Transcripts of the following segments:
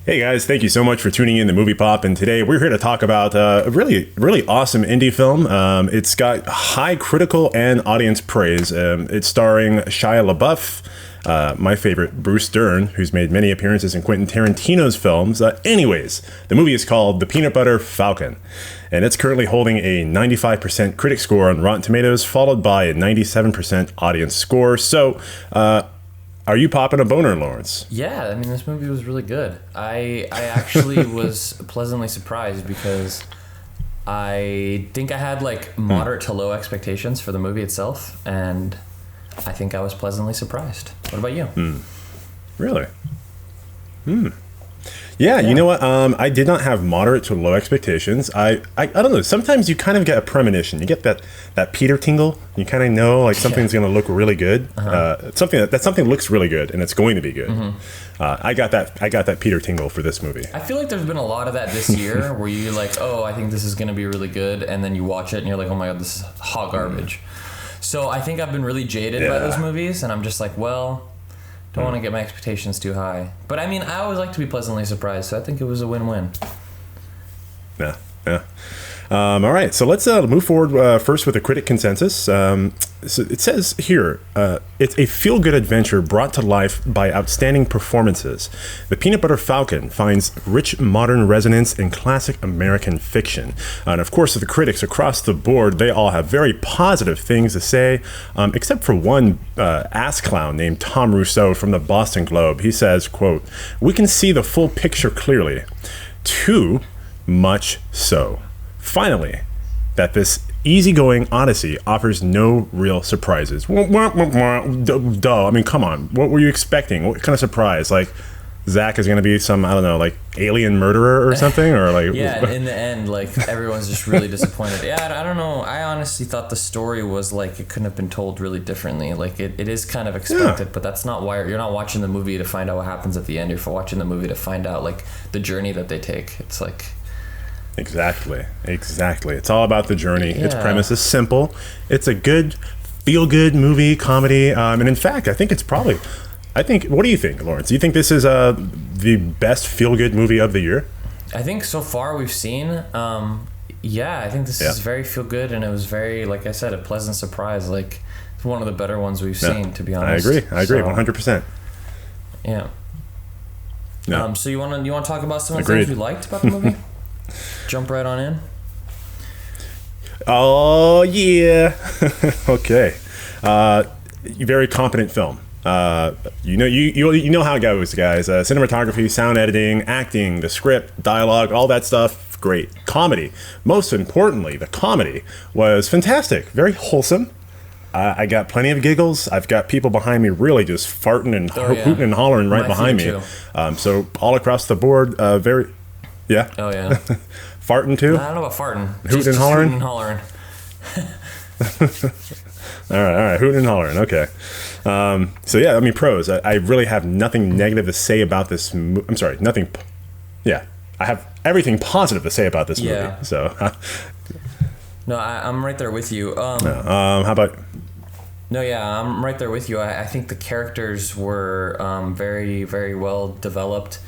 Hey guys, thank you so much for tuning in to Movie Pop, and today we're here to talk about a really awesome indie film. It's got high critical and audience praise. It's starring Shia LaBeouf, my favorite, Bruce Dern, who's made many appearances in Quentin Tarantino's films. Anyways, the movie is called The Peanut Butter Falcon, and it's currently holding a 95% critic score on Rotten Tomatoes, followed by a 97% audience score. So, are you popping a boner, Lawrence? Yeah, I mean, this movie was really good. I actually was pleasantly surprised because I think I had like moderate to low expectations for the movie itself, and I think I was pleasantly surprised. What about you? Really? Yeah, you know what? I did not have moderate to low expectations. I don't know. Sometimes you kind of get a premonition. You get that Peter tingle. You kind of know like something's going to look really good. Something looks really good, and it's going to be good. I got that Peter tingle for this movie. I feel like there's been a lot of that this year where you're like, oh, I think this is going to be really good, and then you watch it and you're like, oh my god, this is hot garbage. So I think I've been really jaded by those movies, and I'm just like, well, don't want to get my expectations too high. But I mean, I always like to be pleasantly surprised, so I think it was a win-win. Yeah. All right, so let's move forward first with a critic consensus. So it says here, it's a feel-good adventure brought to life by outstanding performances. The Peanut Butter Falcon finds rich modern resonance in classic American fiction. And of course, the critics across the board, they all have very positive things to say, except for one ass clown named Tom Rousseau from the Boston Globe. He says, quote, "We can see the full picture clearly. Too much so. Finally, that this easygoing odyssey offers no real surprises." Duh. I mean, come on. What were you expecting? What kind of surprise? Like, Zach is going to be some, I don't know, like alien murderer or something? Or like, yeah, in the end, like, everyone's just really disappointed. Yeah, I don't know. I honestly thought the story was like, it couldn't have been told really differently. Like, it is kind of expected, but that's not why you're not watching the movie to find out what happens at the end. You're watching the movie to find out, like, the journey that they take. It's like... Exactly. It's all about the journey. Yeah. Its premise is simple. It's a good, feel-good movie, comedy. And in fact, I think, what do you think, Lawrence? Do you think this is the best feel-good movie of the year? I think so far we've seen, I think this is very feel-good, and it was very, like I said, a pleasant surprise. Like, it's one of the better ones we've seen, to be honest. I agree, 100%. Yeah. No. So you want to talk about some of the things we liked about the movie? Jump right on in. Oh yeah. Okay. Very competent film. You know how it goes, guys. Cinematography, sound editing, acting, the script, dialogue, all that stuff. Great. Comedy. Most importantly, the comedy was fantastic. Very wholesome. I got plenty of giggles. I've got people behind me really just farting and hooting and hollering right behind me. So all across the board, very. Yeah. Oh yeah. Farting too? I don't know about farting. Hooting and hollering? Hooting and hollering. All right. Hooting and hollering. Okay. So yeah, I mean, pros. I really have nothing negative to say about this. I'm sorry, nothing. Yeah, I have everything positive to say about this movie. Yeah. So. No, I'm right there with you. How about? No, yeah, I'm right there with you. I think the characters were very, very well developed.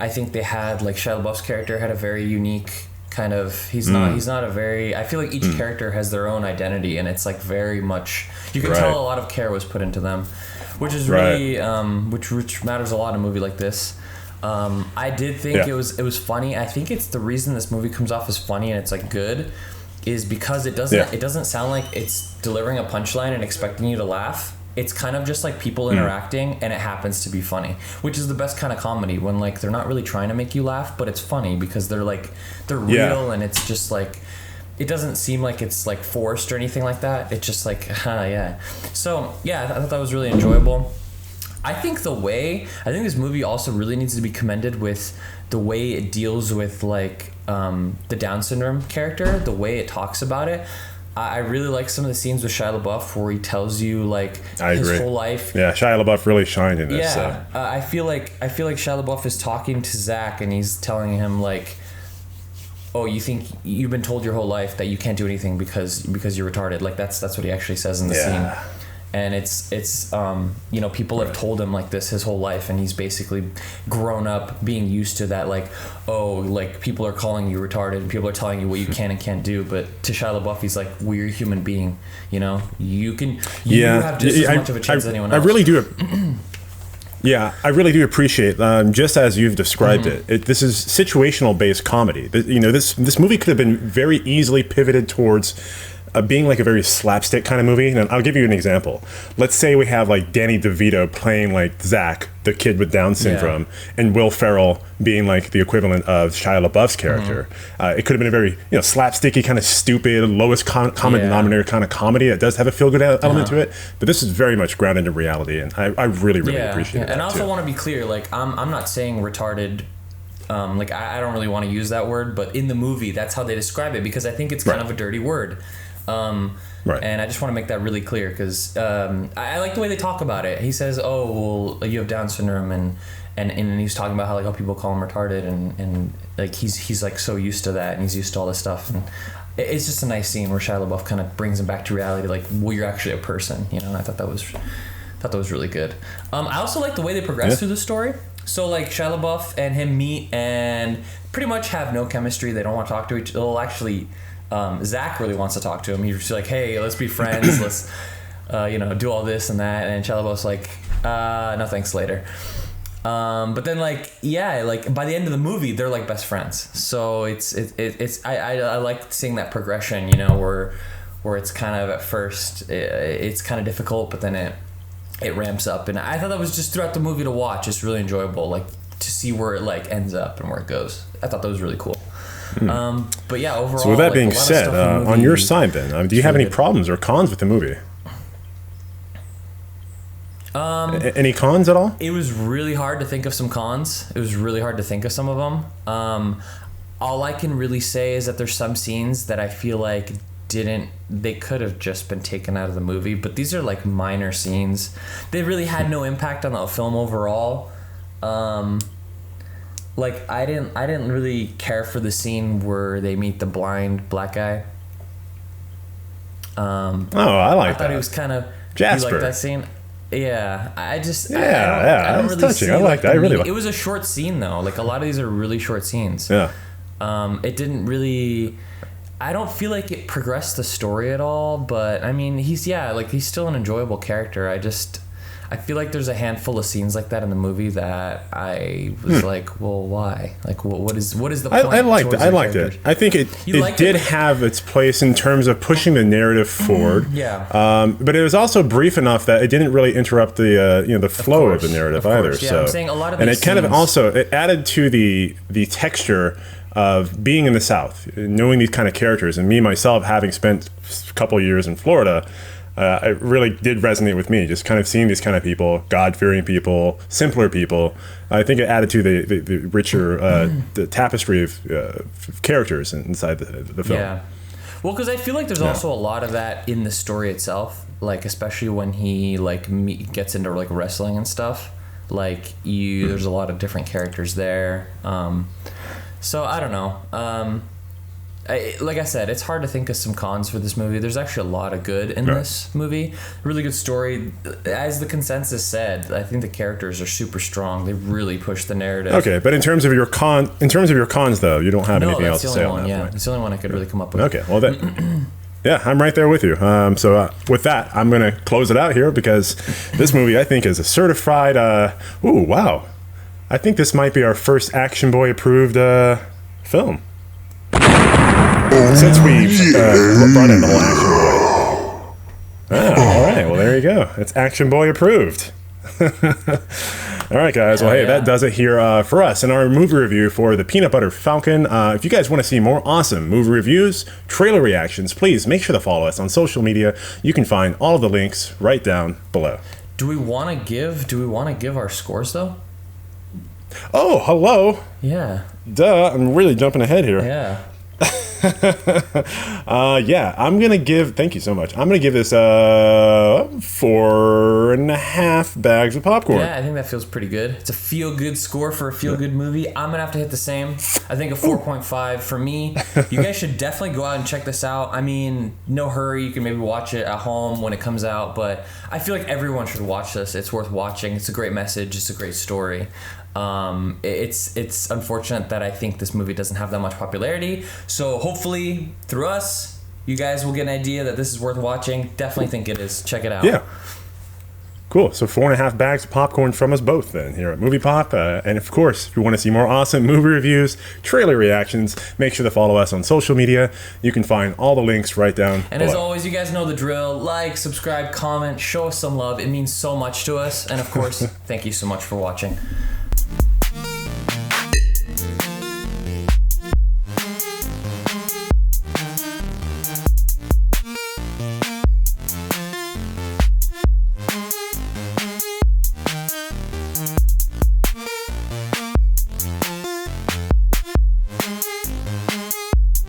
I think they had, like, Shia LaBeouf's character had a very unique kind of, he's not a very, I feel like each character has their own identity, and it's like very much, you can tell a lot of care was put into them, which is really, which matters a lot in a movie like this. I did think it was funny. I think it's the reason this movie comes off as funny and it's like good is because it doesn't sound like it's delivering a punchline and expecting you to laugh. It's kind of just like people interacting, and it happens to be funny, which is the best kind of comedy when, like, they're not really trying to make you laugh, but it's funny because they're real, and it's just like, it doesn't seem like it's like forced or anything like that. It's just like, So yeah, I thought that was really enjoyable. I think this movie also really needs to be commended with the way it deals with, like, the Down syndrome character, the way it talks about it. I really like some of the scenes with Shia LaBeouf where he tells you, like, his whole life. Yeah, Shia LaBeouf really shined in this. Yeah, I feel like Shia LaBeouf is talking to Zach, and he's telling him, like, oh, you think you've been told your whole life that you can't do anything because you're retarded. Like, that's what he actually says in the scene. and it's you know, people have told him like this his whole life, and he's basically grown up being used to that, like, oh, like people are calling you retarded and people are telling you what you can and can't do, but to Shia LaBeouf, he's like, we're a human being, you know, you have just as much of a chance as anyone else. I really do. Yeah, I really do appreciate, just as you've described it. This is situational based comedy. You know, this movie could have been very easily pivoted towards being like a very slapstick kind of movie. And I'll give you an example. Let's say we have like Danny DeVito playing like Zach, the kid with Down syndrome, and Will Ferrell being like the equivalent of Shia LaBeouf's character. It could have been a very, you know, slapsticky kind of stupid, lowest common denominator kind of comedy. It does have a feel good element to it, but this is very much grounded in reality, and I really appreciate it. And I also want to be clear, like I'm not saying retarded. Like I don't really want to use that word, but in the movie, that's how they describe it, because I think it's kind of a dirty word. And I just want to make that really clear, because I like the way they talk about it. He says, "Oh, well, you have Down syndrome," and he's talking about how like how people call him retarded, and like he's like so used to that, and he's used to all this stuff. And it's just a nice scene where Shia LaBeouf kind of brings him back to reality, like, well, you're actually a person, you know. And I thought that was really good. I also like the way they progress through the story. So like Shia LaBeouf and him meet and pretty much have no chemistry. They don't want to talk to each other. Well, actually, Zach really wants to talk to him. He's like, hey, let's be friends. Let's, you know, do all this and that. And Shia LaBeouf's like, no thanks, later. But then like, yeah, like by the end of the movie, they're like best friends. So I like seeing that progression, you know, where it's kind of at first, it's kind of difficult, but then it ramps up. And I thought that was just throughout the movie to watch. It's really enjoyable, like to see where it like ends up and where it goes. I thought that was really cool. But yeah, overall. So with that like, being said, on your side then, do you have any problems or cons with the movie? Any cons at all? It was really hard to think of some cons. It was really hard to think of some of them. All I can really say is that there's some scenes that I feel like they could have just been taken out of the movie, but these are like minor scenes. They really had no impact on the film overall. Like I didn't really care for the scene where they meet the blind black guy. I like that. I thought he was kind of Jasper. You like that scene? Yeah, I just I don't really touching. I like that. I really like. It was a short scene though. Like a lot of these are really short scenes. Yeah. It didn't really. I don't feel like it progressed the story at all, but I mean, he's still an enjoyable character. I feel like there's a handful of scenes like that in the movie that I was like, well, why? Like, what is the point? I liked it. I think it did have its place in terms of pushing the narrative forward. Yeah. But it was also brief enough that it didn't really interrupt the flow of the narrative either. Yeah, so I'm saying a lot of and these it kind of also it added to the texture of being in the South, knowing these kind of characters, and me myself having spent a couple of years in Florida. It really did resonate with me, just kind of seeing these kind of people, God-fearing people, simpler people. I think it added to the richer the tapestry of characters inside the film. Yeah. Well, because I feel like there's also a lot of that in the story itself, like especially when he like gets into like wrestling and stuff. Like there's a lot of different characters there. So I don't know. Like I said, it's hard to think of some cons for this movie. There's actually a lot of good in this movie. Really good story. As the consensus said, I think the characters are super strong. They really push the narrative. Okay, but in terms of your cons, though, you don't have anything else to say on that point. That's the only one I could really come up with. Okay, well then, yeah, I'm right there with you. So with that, I'm gonna close it out here because this movie I think is a certified. Ooh, wow! I think this might be our first Action Boy approved film. Since we brought in the whole Action Boy. All right. Well, there you go. It's Action Boy approved. All right, guys. Well, hey, that does it here for us in our movie review for The Peanut Butter Falcon. If you guys want to see more awesome movie reviews, trailer reactions, please make sure to follow us on social media. You can find all of the links right down below. Do we want to give our scores though? Oh, hello. Yeah. Duh. I'm really jumping ahead here. Yeah. Yeah, I'm gonna give. Thank you so much. I'm gonna give this 4.5 bags of popcorn. Yeah, I think that feels pretty good. It's a feel-good score for a feel-good movie. I'm gonna have to hit the same. I think a 4.5 for me. You guys should definitely go out and check this out. I mean, no hurry. You can maybe watch it at home when it comes out, but I feel like everyone should watch this. It's worth watching. It's a great message. It's a great story. It's unfortunate that I think this movie doesn't have that much popularity. So hopefully through us, you guys will get an idea that this is worth watching. Definitely think it is. Check it out. Yeah. Cool. So 4.5 bags of popcorn from us both then here at Movie Pop. And of course, if you want to see more awesome movie reviews, trailer reactions, make sure to follow us on social media. You can find all the links right down And below. as always, you guys know the drill. Like, subscribe, comment, show us some love. It means so much to us. And of course, thank you so much for watching.